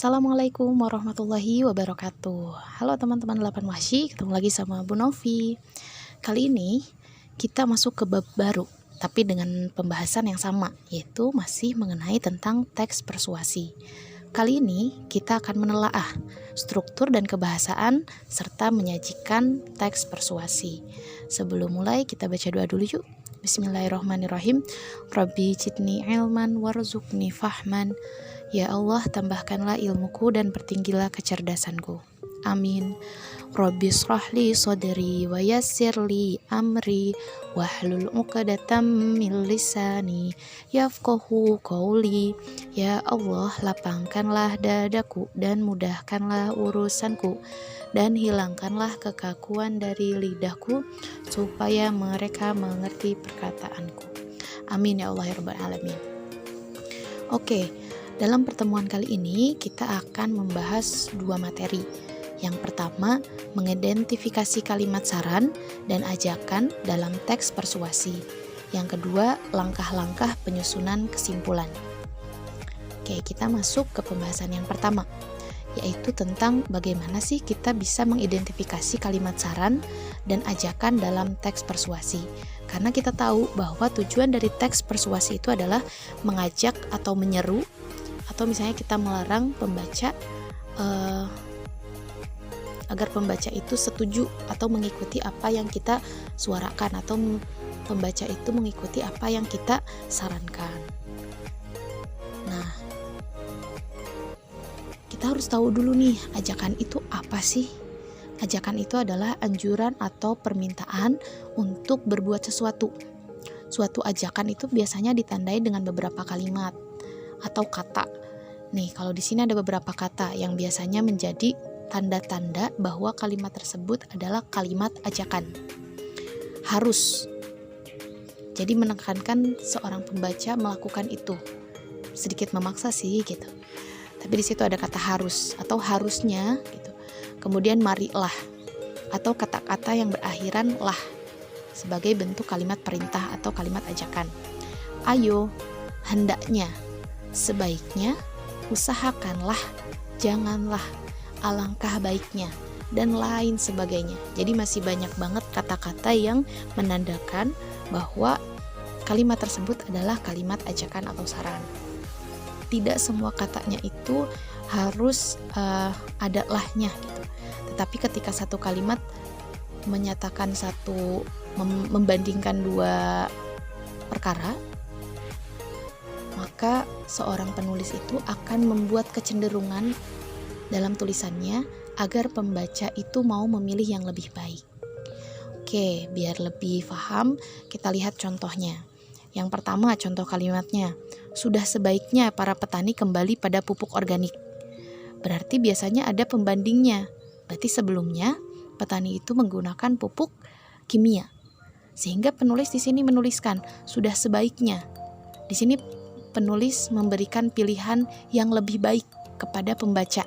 Assalamualaikum warahmatullahi wabarakatuh. Halo teman-teman 8 Wahsy, ketemu lagi sama Bu Novi. Kali ini kita masuk ke bab baru, tapi dengan pembahasan yang sama, yaitu masih mengenai tentang teks persuasi. Kali ini kita akan menelaah struktur dan kebahasaan serta menyajikan teks persuasi. Sebelum mulai kita baca doa dulu yuk. Bismillahirrahmanirrahim. Rabbi zidni ilman warzuqni fahman. Ya Allah, tambahkanlah ilmuku dan pertinggilah kecerdasanku. Amin. Rabbi shrahli sadri wa yassirli amri wahlul 'uqdatam min lisani yafqahu qawli. Ya Allah, lapangkanlah dadaku dan mudahkanlah urusanku, dan hilangkanlah kekakuan dari lidahku supaya mereka mengerti perkataanku. Amin ya Allah ya Rabbal Alamin. Oke, dalam pertemuan kali ini kita akan membahas dua materi. Yang pertama, mengidentifikasi kalimat saran dan ajakan dalam teks persuasi. Yang kedua, langkah-langkah penyusunan kesimpulan. Oke, kita masuk ke pembahasan yang pertama, yaitu tentang bagaimana sih kita bisa mengidentifikasi kalimat saran dan ajakan dalam teks persuasi. Karena kita tahu bahwa tujuan dari teks persuasi itu adalah mengajak atau menyeru, atau misalnya kita melarang pembaca agar pembaca itu setuju atau mengikuti apa yang kita suarakan, atau pembaca itu mengikuti apa yang kita sarankan. Nah, kita harus tahu dulu nih, ajakan itu apa sih? Ajakan itu adalah anjuran atau permintaan untuk berbuat sesuatu. Suatu ajakan itu biasanya ditandai dengan beberapa kalimat atau kata. Nih, kalau di sini ada beberapa kata yang biasanya menjadi tanda-tanda bahwa kalimat tersebut adalah kalimat ajakan. Harus. Jadi menekankan seorang pembaca melakukan itu. Sedikit memaksa sih gitu. Tapi di situ ada kata harus atau harusnya gitu. Kemudian marilah atau kata-kata yang berakhiran lah sebagai bentuk kalimat perintah atau kalimat ajakan. Ayo, hendaknya, sebaiknya, usahakanlah, janganlah, alangkah baiknya, dan lain sebagainya. Jadi masih banyak banget kata-kata yang menandakan bahwa kalimat tersebut adalah kalimat ajakan atau saran. Tidak semua katanya itu harus ada lahnya gitu. Tetapi ketika satu kalimat menyatakan membandingkan dua perkara, maka seorang penulis itu akan membuat kecenderungan dalam tulisannya agar pembaca itu mau memilih yang lebih baik. Oke, biar lebih paham, kita lihat contohnya. Yang pertama, contoh kalimatnya, sudah sebaiknya para petani kembali pada pupuk organik. Berarti biasanya ada pembandingnya. Berarti sebelumnya petani itu menggunakan pupuk kimia. Sehingga penulis di sini menuliskan sudah sebaiknya. Di sini penulis memberikan pilihan yang lebih baik kepada pembaca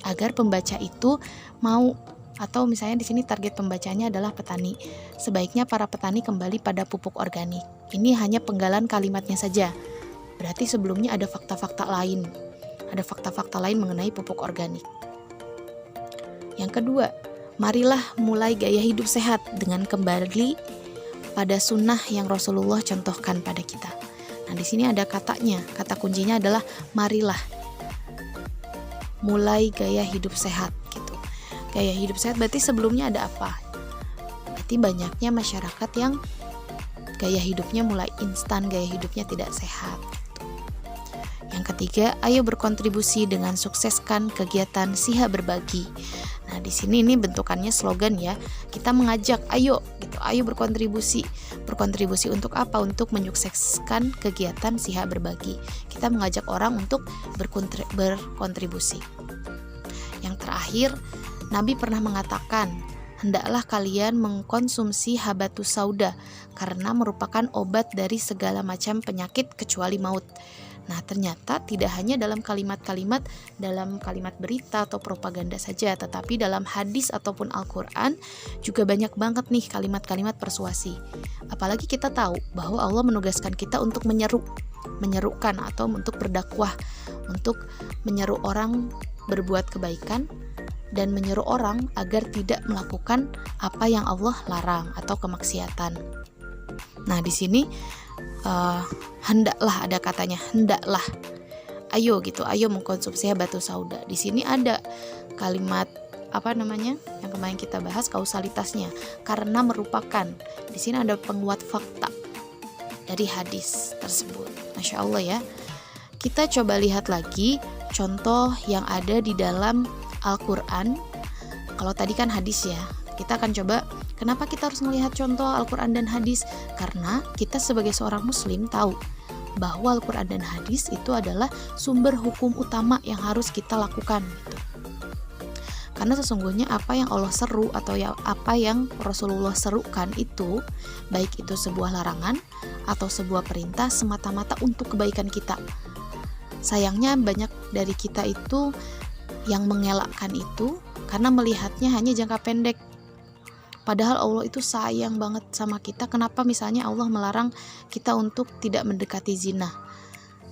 agar pembaca itu mau, atau misalnya di sini target pembacanya adalah petani. Sebaiknya para petani kembali pada pupuk organik. Ini hanya penggalan kalimatnya saja. Berarti sebelumnya ada fakta-fakta lain. Ada fakta-fakta lain mengenai pupuk organik. Yang kedua, marilah mulai gaya hidup sehat dengan kembali pada sunnah yang Rasulullah contohkan pada kita. Nah, di sini ada katanya, kata kuncinya adalah marilah mulai gaya hidup sehat gitu. Gaya hidup sehat berarti sebelumnya ada apa? Berarti banyaknya masyarakat yang gaya hidupnya mulai instan, gaya hidupnya tidak sehat gitu. Yang ketiga, ayo berkontribusi dengan sukseskan kegiatan Siha Berbagi. Nah, di sini ini bentukannya slogan ya. Kita mengajak, ayo gitu, ayo berkontribusi. Berkontribusi untuk apa? Untuk menyukseskan kegiatan Siha Berbagi. Kita mengajak orang untuk berkontribusi. Yang terakhir, Nabi pernah mengatakan, hendaklah kalian mengkonsumsi habatus sauda karena merupakan obat dari segala macam penyakit kecuali maut. Nah, ternyata tidak hanya dalam kalimat-kalimat, dalam kalimat berita atau propaganda saja, tetapi dalam hadis ataupun Al-Quran juga banyak banget nih kalimat-kalimat persuasi. Apalagi kita tahu bahwa Allah menugaskan kita untuk menyerukan atau untuk berdakwah, untuk menyeru orang berbuat kebaikan, dan menyeru orang agar tidak melakukan apa yang Allah larang atau kemaksiatan. Nah, di sini hendaklah, ada katanya hendaklah. Ayo gitu, ayo mengkonsumsi batu sauda. Di sini ada kalimat yang kemarin kita bahas kausalitasnya, karena merupakan. Di sini ada penguat fakta dari hadis tersebut. Masya Allah ya. Kita coba lihat lagi contoh yang ada di dalam Al-Quran. Kalau tadi kan hadis ya, kita akan coba kenapa kita harus melihat contoh Al-Quran dan hadis. Karena kita sebagai seorang muslim tahu bahwa Al-Quran dan hadis itu adalah sumber hukum utama yang harus kita lakukan gitu. Karena sesungguhnya apa yang Allah seru atau apa yang Rasulullah serukan itu, baik itu sebuah larangan atau sebuah perintah, semata-mata untuk kebaikan kita. Sayangnya banyak dari kita itu yang mengelakkan itu karena melihatnya hanya jangka pendek. Padahal Allah itu sayang banget sama kita. Kenapa misalnya Allah melarang kita untuk tidak mendekati zina,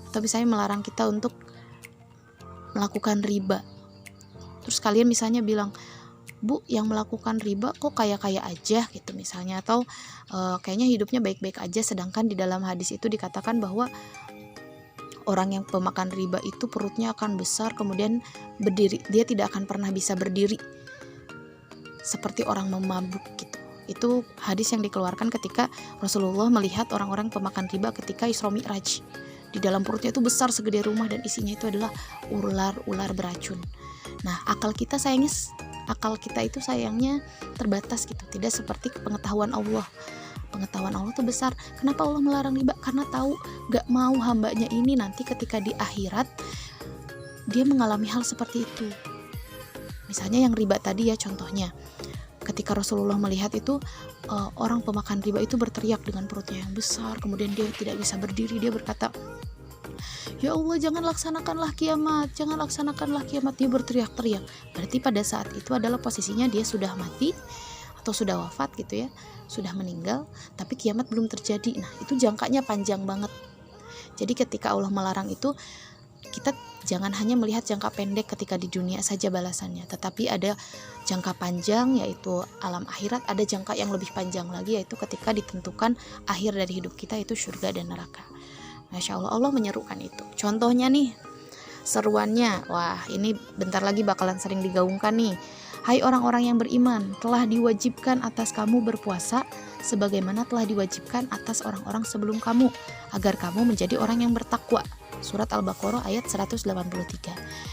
atau misalnya melarang kita untuk melakukan riba. Terus kalian misalnya bilang, Bu, yang melakukan riba kok kaya-kaya aja gitu misalnya, atau kayaknya hidupnya baik-baik aja, sedangkan di dalam hadis itu dikatakan bahwa orang yang pemakan riba itu perutnya akan besar, kemudian berdiri, dia tidak akan pernah bisa berdiri, seperti orang memabuk gitu. Itu hadis yang dikeluarkan ketika Rasulullah melihat orang-orang pemakan riba ketika Isra Mi'raj. Di dalam perutnya itu besar segede rumah dan isinya itu adalah ular-ular beracun. Nah, akal kita itu sayangnya terbatas gitu, tidak seperti pengetahuan Allah. Pengetahuan Allah itu besar. Kenapa Allah melarang riba? Karena tahu gak mau hambanya ini nanti ketika di akhirat dia mengalami hal seperti itu. Misalnya yang riba tadi ya, contohnya ketika Rasulullah melihat itu orang pemakan riba itu berteriak dengan perutnya yang besar, kemudian dia tidak bisa berdiri, dia berkata, ya Allah, jangan laksanakanlah kiamat, jangan laksanakanlah kiamat. Dia berteriak-teriak. Berarti pada saat itu adalah posisinya dia sudah mati atau sudah wafat gitu ya, sudah meninggal, tapi kiamat belum terjadi. Nah, itu jangkanya panjang banget. Jadi ketika Allah melarang itu, kita jangan hanya melihat jangka pendek ketika di dunia saja balasannya, tetapi ada jangka panjang yaitu alam akhirat, ada jangka yang lebih panjang lagi yaitu ketika ditentukan akhir dari hidup kita itu surga dan neraka. Masya Allah, Allah menyerukan itu. Contohnya nih, seruannya, wah ini bentar lagi bakalan sering digaungkan nih. Hai orang-orang yang beriman, telah diwajibkan atas kamu berpuasa sebagaimana telah diwajibkan atas orang-orang sebelum kamu, agar kamu menjadi orang yang bertakwa. Surat Al-Baqarah ayat 183.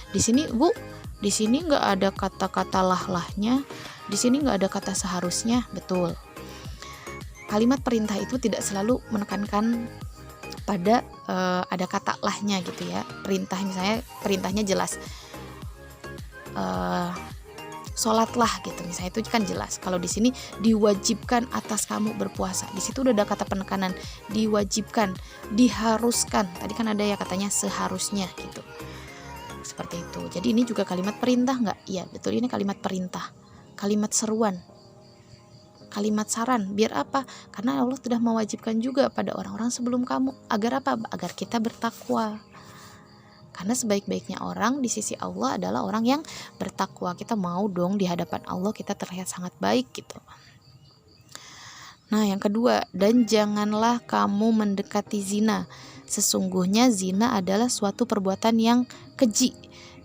Di sini, Bu, di sini nggak ada kata-kata lah-lahnya, di sini nggak ada kata seharusnya, betul. Kalimat perintah itu tidak selalu menekankan pada ada kata lahnya gitu ya. Perintah misalnya, perintahnya jelas. Sholatlah gitu misalnya, itu kan jelas. Kalau di sini diwajibkan atas kamu berpuasa, di situ udah ada kata penekanan, diwajibkan, diharuskan. Tadi kan ada ya katanya seharusnya gitu, seperti itu. Jadi ini juga kalimat perintah nggak? Iya betul, ini kalimat perintah, kalimat seruan, kalimat saran. Biar apa? Karena Allah sudah mewajibkan juga pada orang-orang sebelum kamu. Agar apa? Agar kita bertakwa. Karena sebaik-baiknya orang di sisi Allah adalah orang yang bertakwa. Kita mau dong di hadapan Allah kita terlihat sangat baik gitu. Nah, yang kedua, dan janganlah kamu mendekati zina. Sesungguhnya zina adalah suatu perbuatan yang keji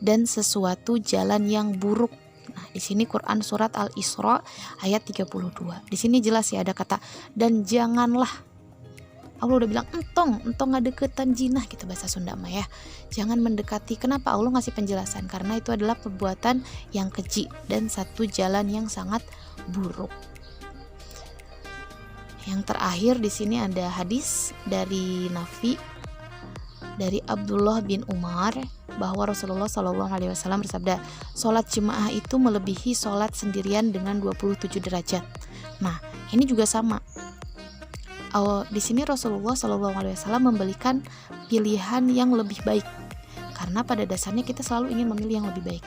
dan sesuatu jalan yang buruk. Nah, di sini Quran surat Al-Isra ayat 32. Di sini jelas ya ada kata dan janganlah. Allah udah bilang entong ngadeketan jinah gitu bahasa Sunda mah ya. Jangan mendekati. Kenapa Allah ngasih penjelasan? Karena itu adalah perbuatan yang keji dan satu jalan yang sangat buruk. Yang terakhir di sini ada hadis dari Nafi dari Abdullah bin Umar bahwa Rasulullah SAW bersabda, sholat jemaah itu melebihi sholat sendirian dengan 27 derajat. Nah, ini juga sama. Di sini Rasulullah SAW memberikan pilihan yang lebih baik, karena pada dasarnya kita selalu ingin memilih yang lebih baik,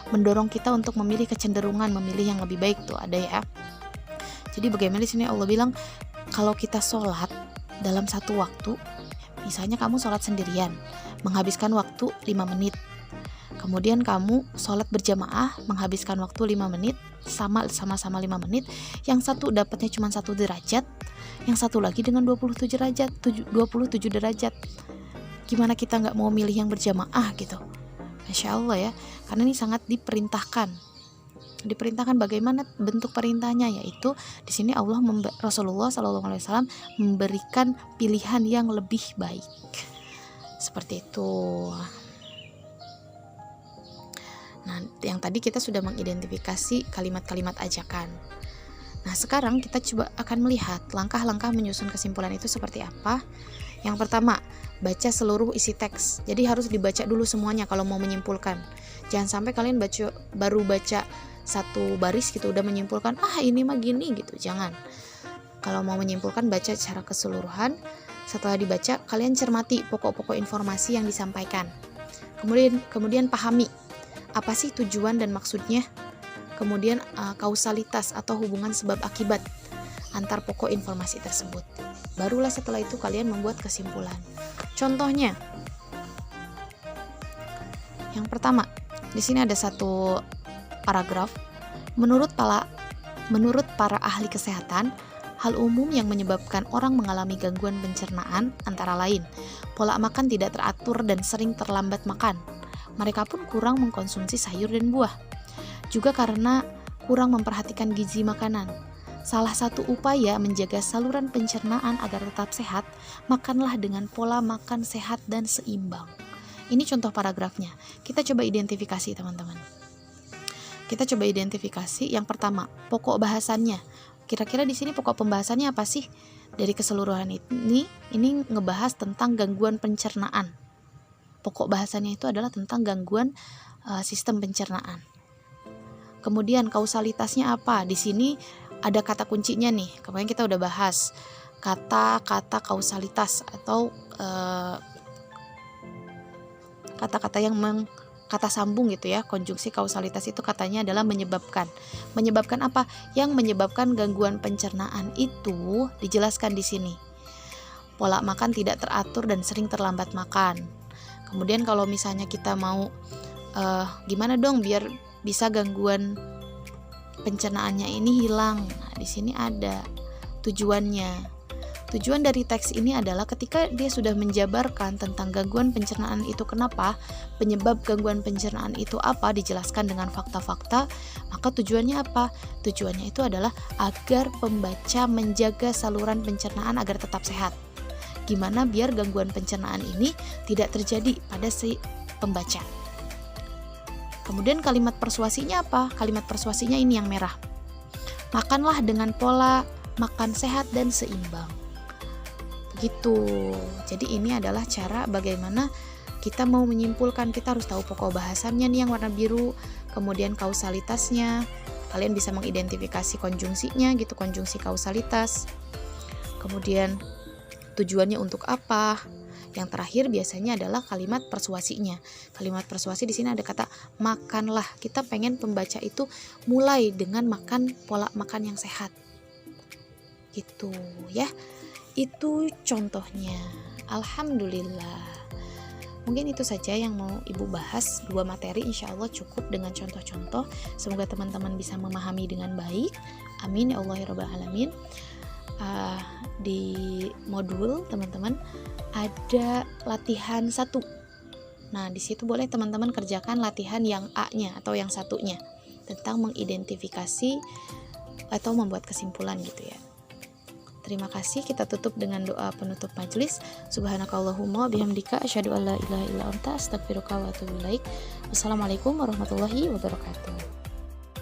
mendorong kita untuk memilih kecenderungan memilih yang lebih baik tuh ada ya. Jadi bagaimana di sini Allah bilang kalau kita sholat dalam satu waktu, misalnya kamu sholat sendirian, menghabiskan waktu 5 menit, Kemudian kamu sholat berjamaah menghabiskan waktu 5 menit, sama-sama 5 menit. Yang satu dapatnya cuma 1 derajat, yang satu lagi dengan 27 derajat. Gimana kita nggak mau milih yang berjamaah gitu? Masya Allah ya, karena ini sangat diperintahkan bagaimana bentuk perintahnya, yaitu di sini Rasulullah SAW memberikan pilihan yang lebih baik seperti itu. Nah, yang tadi kita sudah mengidentifikasi kalimat-kalimat ajakan. Nah, sekarang kita coba akan melihat langkah-langkah menyusun kesimpulan itu seperti apa. Yang pertama, baca seluruh isi teks. Jadi harus dibaca dulu semuanya kalau mau menyimpulkan. Jangan sampai kalian baru baca satu baris gitu udah menyimpulkan, ini mah gini gitu. Jangan. Kalau mau menyimpulkan, baca secara keseluruhan. Setelah dibaca, kalian cermati pokok-pokok informasi yang disampaikan. Kemudian pahami apa sih tujuan dan maksudnya. Kemudian kausalitas atau hubungan sebab akibat antar pokok informasi tersebut. Barulah setelah itu kalian membuat kesimpulan. Contohnya, yang pertama, di sini ada satu paragraf. Menurut para ahli kesehatan, hal umum yang menyebabkan orang mengalami gangguan pencernaan antara lain pola makan tidak teratur dan sering terlambat makan. Mereka pun kurang mengkonsumsi sayur dan buah. Juga karena kurang memperhatikan gizi makanan. Salah satu upaya menjaga saluran pencernaan agar tetap sehat, makanlah dengan pola makan sehat dan seimbang. Ini contoh paragrafnya. Kita coba identifikasi, teman-teman. Kita coba identifikasi yang pertama, pokok bahasannya. Kira-kira di sini pokok pembahasannya apa sih? Dari keseluruhan ini ngebahas tentang gangguan pencernaan. Pokok bahasannya itu adalah tentang gangguan sistem pencernaan. Kemudian kausalitasnya apa? Di sini ada kata kuncinya nih. Kemarin kita udah bahas kata-kata kausalitas atau kata-kata yang kata sambung gitu ya. Konjungsi kausalitas itu katanya adalah menyebabkan. Menyebabkan apa? Yang menyebabkan gangguan pencernaan itu dijelaskan di sini. Pola makan tidak teratur dan sering terlambat makan. Kemudian kalau misalnya kita mau gimana dong biar bisa gangguan pencernaannya ini hilang. Nah, di sini ada tujuannya. Tujuan dari teks ini adalah ketika dia sudah menjabarkan tentang gangguan pencernaan itu kenapa, penyebab gangguan pencernaan itu apa, dijelaskan dengan fakta-fakta, maka tujuannya apa? Tujuannya itu adalah agar pembaca menjaga saluran pencernaan agar tetap sehat. Gimana biar gangguan pencernaan ini tidak terjadi pada si pembaca. Kemudian kalimat persuasinya apa? Kalimat persuasinya ini yang merah. Makanlah dengan pola makan sehat dan seimbang. Begitu. Jadi ini adalah cara bagaimana kita mau menyimpulkan. Kita harus tahu pokok bahasannya nih yang warna biru, kemudian kausalitasnya. Kalian bisa mengidentifikasi konjungsinya gitu, konjungsi kausalitas. Kemudian tujuannya untuk apa? Yang terakhir biasanya adalah kalimat persuasinya. Kalimat persuasi di sini ada kata makanlah. Kita pengen pembaca itu mulai dengan makan pola makan yang sehat. Gitu ya. Itu contohnya. Alhamdulillah. Mungkin itu saja yang mau Ibu bahas. 2 materi insya Allah cukup dengan contoh-contoh. Semoga teman-teman bisa memahami dengan baik. Amin ya Allah ya Rabbal Alamin. Di modul teman-teman ada latihan 1. Nah, di situ boleh teman-teman kerjakan latihan yang A-nya atau yang satunya tentang mengidentifikasi atau membuat kesimpulan gitu ya. Terima kasih, kita tutup dengan doa penutup majelis. Subhanakallahumma bihamdika asyhadu an la ilaha illa anta astaghfiruka wa atubu ilaik. Wassalamualaikum warahmatullahi wabarakatuh.